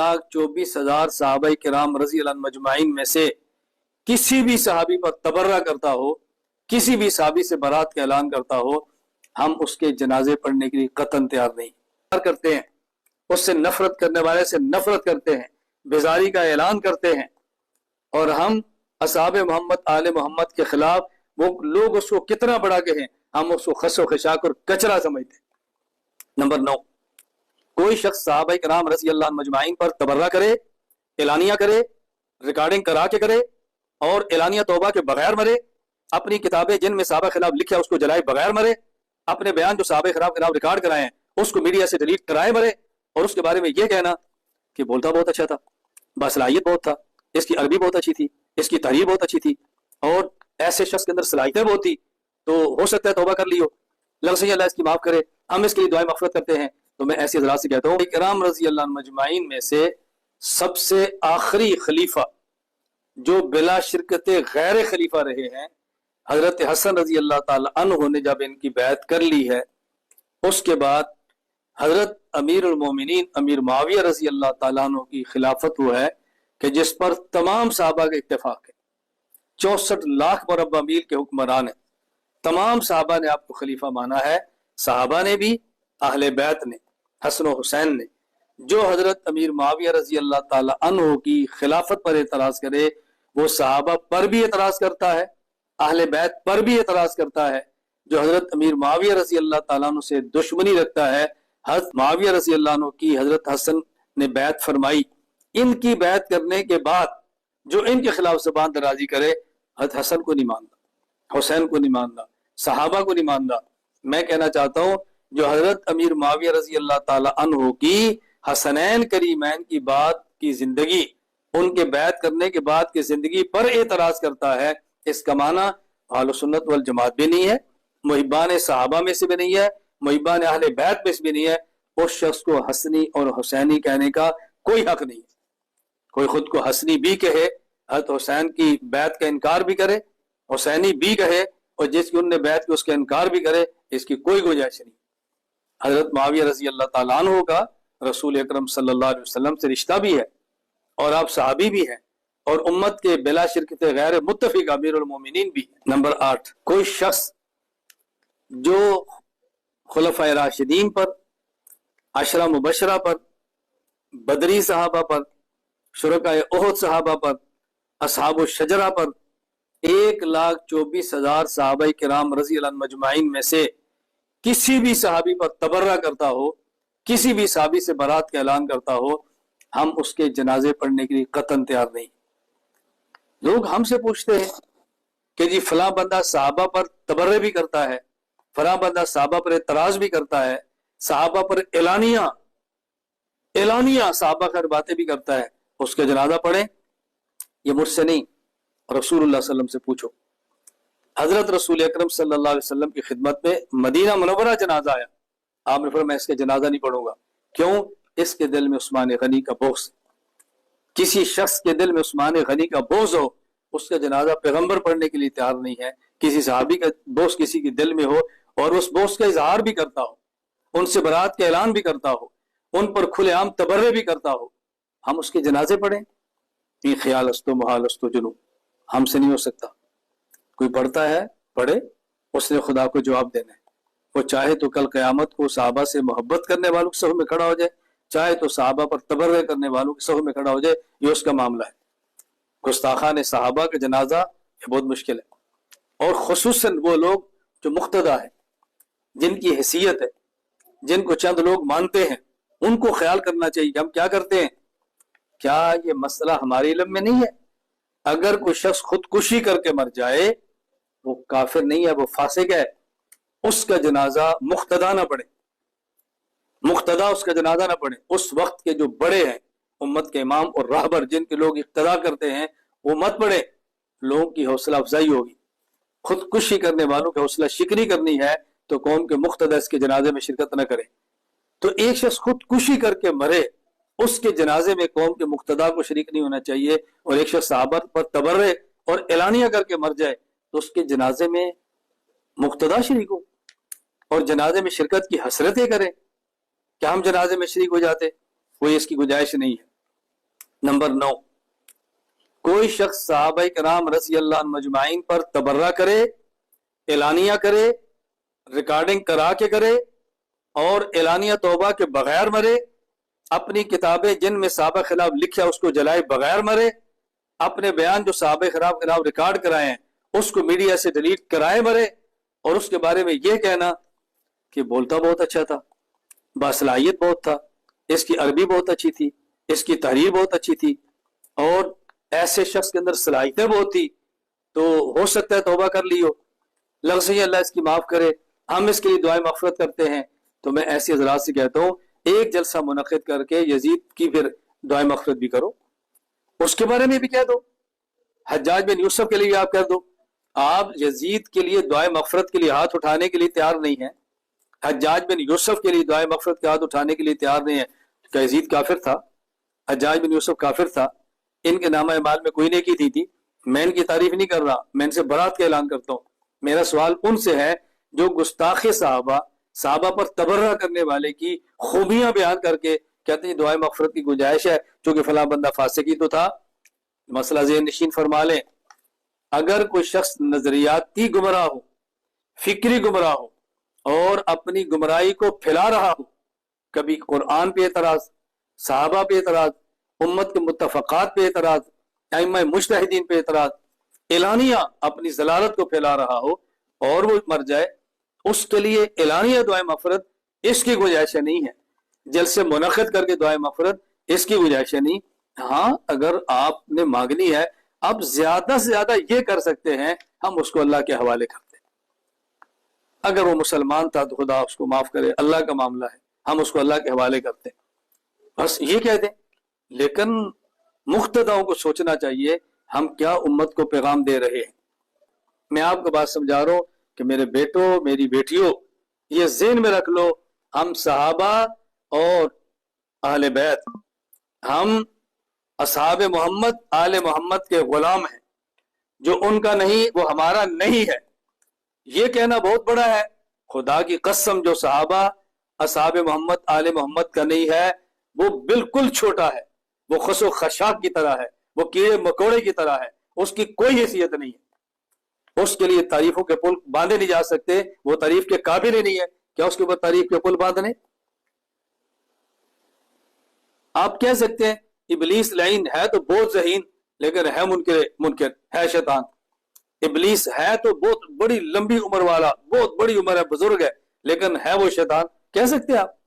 1,24,000 सहाबा किराम रज़ी अल्लाह अन्हुम मजमाइन में से किसी भी सहाबी पर तबर्रा करता हो, किसी भी सहाबी से बरात का ऐलान करता हो, हम उसके जनाजे पढ़ने के लिए कतन तैयार नहीं करते हैं। उससे नफरत करने वाले से नफरत करते हैं, बेजारी का ऐलान करते हैं। और हम असहाब मोहम्मद आले मोहम्मद के खिलाफ वो लोग उसको कितना बड़ा कहें, हम उसको खसो खशाक और कचरा समझते हैं। नंबर 9, कोई शख्स सहाबा किराम रज़ी अल्लाह अन्हुम मजमाइन पर तबर्रा करे, एलानिया करे, रिकॉर्डिंग करा के करे और एलानिया तौबा के बगैर मरे, अपनी किताबें जिनमें सहाबा खिलाफ लिखा उसको जलाए बगैर मरे, अपने बयान जो सहाबा खिलाफ रिकॉर्ड कराए उसको मीडिया से डिलीट कराए मरे, और उसके बारे में यह कहना कि बोलता बहुत अच्छा था, बासलाहियत बहुत था, इसकी अरबी बहुत अच्छी थी, इसकी तहरीर बहुत अच्छी थी, और ऐसे शख्स के अंदर सलाहियतें बहुत थी, तो हो सकता है तौबा कर लियो, लग सही अल्लाह इसकी माफ करे, हम इसके लिए दुआ मग़फ़िरत करते हैं। तो मैं ऐसे हज़रात से कहता हूँ किराम रज़ी अल्लाह अन्हुम मजमाइन में से सबसे आखिरी खलीफा जो बिला शिरकत गैर खलीफा रहे हैं, हजरत हसन रज़ी अल्लाह ताला अन्हु ने जब इनकी बैत कर ली है, उसके बाद हजरत अमीर उल मोमिनीन अमीर मुआविया रज़ी अल्लाह ताला अन्हु की खिलाफत हुआ है कि जिस पर तमाम सहाबा का इत्तेफाक है। 64 लाख मुरब्बा मील के हुक्मरान है, तमाम सहाबा ने आपको खलीफा माना है, सहाबा ने भी, अहले बैत ने, हसन और हुसैन ने। जो हजरत अमीर मुआविया रज़ी अल्लाह ताला अन्हु की खिलाफत पर एतराज करे, वो सहाबा पर भी एतराज करता है, अहले बैत पर भी एतराज करता है। जो हजरत अमीर मुआविया रज़ी अल्लाह ताला अन्हु से दुश्मनी रखता है, हजरत मुआविया रज़ी अल्लाह अन्हु की हजरत हसन ने बैत फरमाई, इनकी बैत करने के बाद जो इनके खिलाफ ज़बान दराजी करे, हजरत हसन को नहीं मानता, हुसैन को नहीं मानता, सहाबा को नहीं मानता। मैं कहना चाहता हूँ जो हजरत अमीर मुआविया रज़ी अल्लाह ताला अन्हु की हसनैन करीमैन की बात की जिंदगी, उनके बैत करने के बाद की जिंदगी पर एतराज करता है, इसका माना अहले सुन्नत वल जमात भी नहीं है, मुहिब्बान सहाबा में से भी नहीं है, मुहिब्बान अहले बैत में से भी नहीं है। उस शख्स को हसनी और हुसैनी कहने का कोई हक नहीं है। कोई खुद को हसनी भी कहे, हजरत हुसैन की बैत का इनकार भी करे, हुसैनी भी कहे, और जिसकी उनने बैत की उसका इनकार भी करे, इसकी कोई गुंजाइश नहीं। हजरत मुआविया रज़ी अल्लाह ताला अन्हु का रसूल अकरम सल्लल्लाहु अलैहि वसल्लम से रिश्ता भी है, और आप सहाबी भी हैं, और उम्मत के बिला शिरकत गैर मुत्तफिक अमीरुल मोमिनीन भी है। नंबर 8, कोई शख्स जो खुलफाए राशिदीन पर, अशरा मुबशरा पर, बदरी सहाबा पर, शुरकाए उहद सहाबा पर, असहाबुश शजरा पर 1,24,000 सहाबा किराम रज़ी अल्लाह अन्हुम मजमाइन में से किसी भी सहाबी पर तबर्रा करता हो, किसी भी सहाबी से बरात का ऐलान करता हो, हम उसके जनाजे पढ़ने के लिए कतन तैयार नहीं। लोग हमसे पूछते हैं कि जी फला बंदा सहाबा पर तबर्रे भी करता है, फला बंदा सहाबा पर एतराज भी करता है, सहाबा पर एलानिया सहाबा कर बातें भी करता है, उसका जनाजा पढ़े। ये मुझसे नहीं, रसूलुल्लाह सल्लल्लाहु अलैहि वसल्लम से पूछो। हजरत रसूल अकरम सल्लल्लाहु अलैहि वसल्लम की खिदमत में मदीना मुनव्वरा जनाजा आया, आपने फरमाया मैं इसके जनाजा नहीं पढ़ूंगा। क्यों? इसके दिल में उस्मान गनी का बोझ। किसी शख्स के दिल में उस्मान गनी का बोझ हो, उसका जनाजा पैगंबर पढ़ने के लिए तैयार नहीं है। किसी सहाबी का बोझ किसी के दिल में हो और उस बोझ का इजहार भी करता हो, उनसे बरात का ऐलान भी करता हो, उन पर खुलेआम तबर्रे भी करता हो, हम उसके जनाजे पढ़ें? ये ख्याल अस्तो मुहाल अस्तो जुनू, हमसे नहीं हो सकता। कोई पढ़ता है पढ़े, उसने खुदा को जवाब देना है। वो चाहे तो कल क़यामत को सहाबा से मोहब्बत करने वालों के सफ़ में खड़ा हो जाए, चाहे तो सहाबा पर तबर्रे करने वालों के सफ़ में खड़ा हो जाए, ये उसका मामला है। गुस्ताखान सहाबा का जनाजा ये बहुत मुश्किल है, और खुसूसन वो लोग जो मुख्तदा है, जिनकी हैसियत है, जिनको चंद लोग मानते हैं, उनको ख्याल करना चाहिए। हम क्या करते हैं? क्या ये मसला हमारे इल्म में नहीं है? अगर कोई शख्स खुदकुशी करके मर जाए, वो काफिर नहीं है, वो फासिक है, उसका जनाजा मुख्तदा ना पड़े, मुख्तदा उसका जनाजा ना पड़े। उस वक्त के जो बड़े हैं, उम्मत के इमाम और राहबर, जिनके लोग इक्तदा करते हैं, वो मत पड़े। लोगों की हौसला अफजाई होगी। खुदकुशी करने वालों की हौसला शिकनी करनी है तो कौम के मुख्तदा इसके जनाजे में शिरकत न करे। तो एक शख्स खुदकुशी करके मरे, उसके जनाजे में कौम के मुख्तदा को शरीक नहीं होना चाहिए। और एक शख्स सहाबा पर तबर्रे और एलानिया करके मर जाए तो उसके जनाजे में मुख्तदा शरीक हो और जनाजे में शिरकत की हसरतें करें। क्या हम जनाजे में शरीक हो जाते? कोई इसकी गुंजाइश नहीं है। नंबर 9, कोई शख्स सहाबा कराम रज़ी अल्लाह अन्हुम अजमाइन पर तबर्रा करे, एलानिया करे, रिकॉर्डिंग करा के करे और एलानिया तौबा के बगैर मरे, अपनी किताबें जिनमें सहाबा खिलाफ लिखा उसको जलाए बगैर मरे, अपने बयान जो सहाबा खिलाफ रिकॉर्ड कराए हैं उसको मीडिया से डिलीट कराए मरे, और उसके बारे में यह कहना कि बोलता बहुत अच्छा था, बासलाहियत बहुत था, इसकी अरबी बहुत अच्छी थी, इसकी तहरीर बहुत अच्छी थी, और ऐसे शख्स के अंदर सलाहियतें बहुत थी, तो हो सकता है तौबा कर ली हो, लग सही अल्लाह इसकी माफ करे, हम इसके लिए दुआएं मग़फ़िरत करते हैं। तो मैं ऐसे हज़रात से कहता हूँ एक जलसा मुनक़िद करके यजीद की फिर दुआएं मग़फ़िरत भी करो, उसके बारे में भी कह दो, हज्जाज बिन यूसुफ के लिए आप कह दो। आप यजीद के लिए दुआएं मग़फ़िरत के लिए हाथ उठाने के लिए तैयार नहीं है, हज्जाज बिन यूसुफ के लिए दुआएं मग़फ़िरत के हाथ उठाने के लिए तैयार नहीं है। क्या यजीद काफिर था? हज्जाज बिन यूसुफ काफिर था? इनके नामा माल में कोई नेकी थी? मैं इनकी तारीफ नहीं कर रहा, मैं इनसे बरात का ऐलान करता हूँ। मेरा सवाल उनसे है जो गुस्ताखे साहबा पर तबर्रा करने वाले की खूबियां बयान करके कहते हैं दुआए मग़फ़िरत की गुंजाइश है क्योंकि फला बंदा फासिकी तो था। मसला ज़हन नशीन फरमा लें, अगर कोई शख्स नजरियाती गुमराह हो, फिक्री गुमराह हो और अपनी गुमराही को फैला रहा हो, कभी कुरान पे एतराज, साहबा पे एतराज, उम्मत के मुत्तफ़क़ात पे एतराज, अइम्मा मुज्तहिदीन पे एतराज, एलानिया अपनी जलालत को फैला रहा हो और वो मर जाए, उसके लिए एलानिया दुआए मग़फ़िरत इसकी गुंजाइश नहीं है, जलसे मुनक़िद करके दुआए मग़फ़िरत इसकी गुंजाइश नहीं। हाँ, अगर आपने मांगनी है, आप ज्यादा से ज्यादा ये कर सकते हैं, हम उसको अल्लाह के हवाले करते हैं। अगर वो मुसलमान था तो खुदा उसको माफ करे, अल्लाह का मामला है, हम उसको अल्लाह के हवाले करते हैं, बस ये कह दें। लेकिन मुख्तदाओं को सोचना चाहिए हम क्या उम्मत को पैगाम दे रहे हैं। मैं आपको बात समझा रहा हूं कि मेरे बेटों, मेरी बेटियों, ये ज़हन में रख लो, हम सहाबा और अहले बैत, हम असहाब मोहम्मद आले मोहम्मद के गुलाम हैं, जो उनका नहीं वो हमारा नहीं है। ये कहना बहुत बड़ा है। खुदा की कसम, जो सहाबा असहाब मोहम्मद आले मोहम्मद का नहीं है वो बिल्कुल छोटा है, वो खसो खशाक की तरह है, वो कीड़े मकोड़े की तरह है, उसकी कोई हैसियत नहीं है। उसके लिए तारीफों के पुल बांधे नहीं जा सकते, वो तारीफ के काबिल ही नहीं है। क्या उसके ऊपर तारीफ के पुल बांधने? आप कह सकते हैं इबलीस लईन है तो बहुत ज़हीन, लेकिन है मुनकर है शैतान। इबलीस है तो बहुत बड़ी लंबी उम्र वाला, बहुत बड़ी उम्र है, बुजुर्ग है, लेकिन है वो शैतान। कह सकते हैं आप?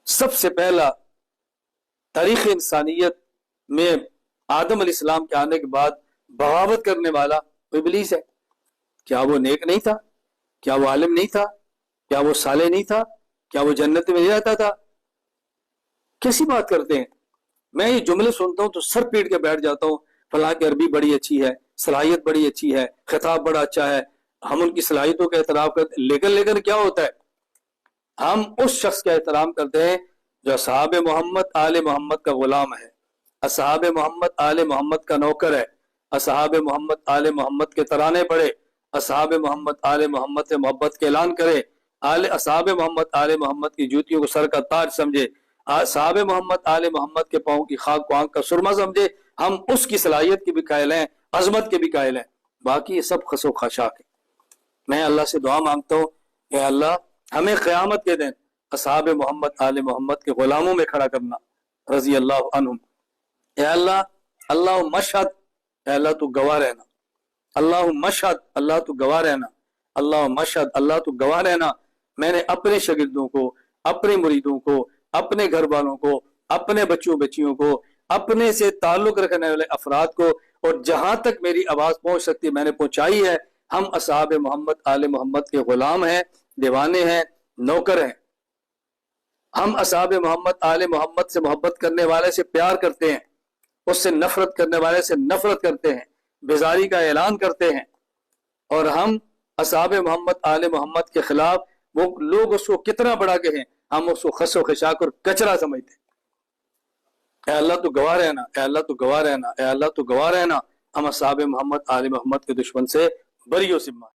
सबसे पहला तारीख इंसानियत में आदम अलैहिस्सलाम के आने के बाद बगावत करने वाला इबलीस है। क्या वो नेक नहीं था? क्या वो आलिम नहीं था? क्या वो साले नहीं था? क्या वो जन्नत में नहीं रहता था? कैसी बात करते हैं? मैं ये जुमले सुनता हूं तो सर पीट के बैठ जाता हूं। फलां की अरबी बड़ी अच्छी है, सलाहियत बड़ी अच्छी है, खिताब बड़ा अच्छा है, हम उनकी सलाहियतों का एहतराम करते, लेकिन क्या होता है? हम उस शख्स का एहतराम करते हैं जो असहाब मोहम्मद आले मोहम्मद का गुलाम है, असहाब मोहम्मद आले मोहम्मद का नौकर है, असहाब मोहम्मद आले मोहम्मद के तराने पढ़े, असहाब मोहम्मद आले मोहम्मद से मोहब्बत के ऐलान करे, असहाब मोहम्मद आले मोहम्मद की जूतियों को सर का ताज समझे, असहाब मोहम्मद आले मोहम्मद के पाँव की खाक को आंख का सुरमा समझे। हम उसकी सलाहियत के भी कायल हैं, अजमत के भी कायल हैं। बाकी ये सब खसो खशाक है। मैं अल्लाह से दुआ मांगता हूँ कि अल्लाह हमें क़यामत के दिन असहाब मोहम्मद आले मोहम्मद के गुलामों में खड़ा करना, रज़ी अल्लाह अन्हुम। अल्लाह, अल्लाह मशहद, अल्लाह तू गवाह रहना, अल्लाह मशहद, अल्लाह तू गवाह रहना, अल्लाह मशहद, अल्लाह तू गवाह रहना। मैंने अपने शागिर्दों को, अपने मुरीदों को, अपने घर वालों को, अपने बच्चों बच्चियों को, अपने से ताल्लुक रखने वाले अफराद को, और जहां तक मेरी आवाज पहुंच सकती मैंने पहुंचाई है। हम असहाब मोहम्मद आले मोहम्मद के गुलाम हैं, दीवाने हैं, नौकर हैं। हम असहाब मोहम्मद आले मोहम्मद से मोहब्बत करने वाले से प्यार करते हैं, उससे नफरत करने वाले से नफरत करते हैं, बेजारी का ऐलान करते हैं। और हम असहाब मोहम्मद आले मोहम्मद के खिलाफ वो लोग उसको कितना बड़ा कहें, हम उसको खसो खशाक और कचरा समझते हैं। अल्लाह तो गवाह रहना, अल्लाह तो गवाह रहना, अल्लाह तो गवाह रहना। हम असहाब मोहम्मद आले मोहम्मद के दुश्मन से बरी व जिम्मा।